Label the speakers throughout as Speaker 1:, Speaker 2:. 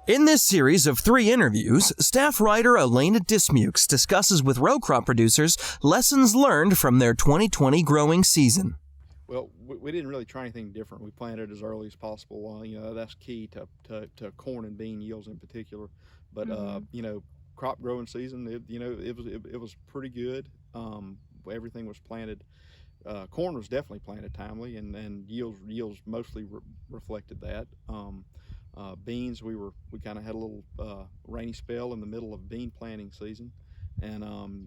Speaker 1: In this series of 3 interviews, staff writer Elena Dismukes discusses with row crop producers lessons learned from their 2020 growing season.
Speaker 2: Well, we didn't really try anything different. We planted as early as possible. That's key to corn and bean yields in particular. But crop growing season, it was pretty good. Everything was planted. Corn was definitely planted timely, and yields mostly reflected that. Beans, we kind of had a little rainy spell in the middle of bean planting season, and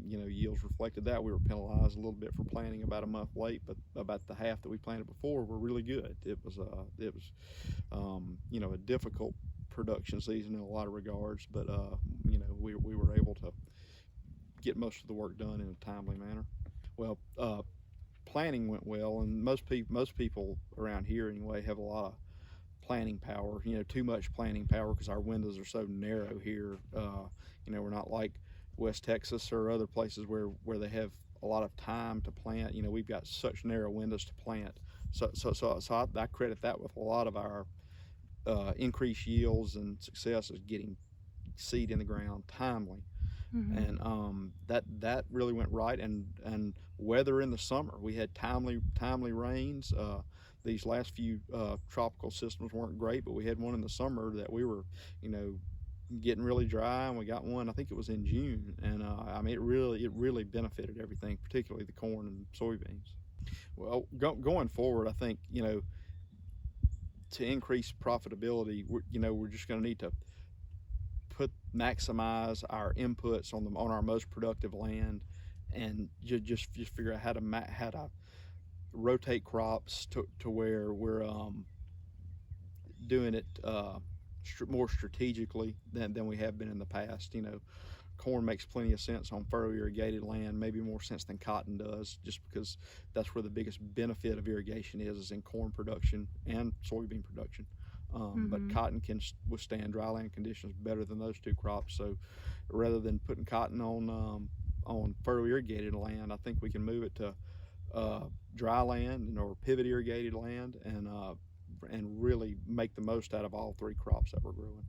Speaker 2: yields reflected that. We were penalized a little bit for planting about a month late, but about the half that we planted before were really good. It was a difficult production season in a lot of regards, but we were able to get most of the work done in a timely manner. Well, planting went well, and most people around here anyway have a lot of planting power, too much planting power, because our windows are so narrow here. We're not like West Texas or other places where they have a lot of time to plant. We've got such narrow windows to plant. So I credit that with a lot of our increased yields and success is getting seed in the ground timely. Mm-hmm. And that really went right. And weather in the summer, we had timely rains. These last few tropical systems weren't great, but we had one in the summer that we were, getting really dry, and we got one, I think it was in June, and it really benefited everything, particularly the corn and soybeans. Well, going forward, I think to increase profitability, we're just going to need to maximize our inputs on our most productive land, and just figure out how to rotate crops to where we're doing it more strategically than we have been in the past. Corn makes plenty of sense on furrow irrigated land, maybe more sense than cotton does, just because that's where the biggest benefit of irrigation is in corn production and soybean production. But cotton can withstand dry land conditions better than those 2 crops. So rather than putting cotton on furrow irrigated land, I think we can move it to dry land or pivot irrigated land, and really make the most out of all 3 crops that we're growing.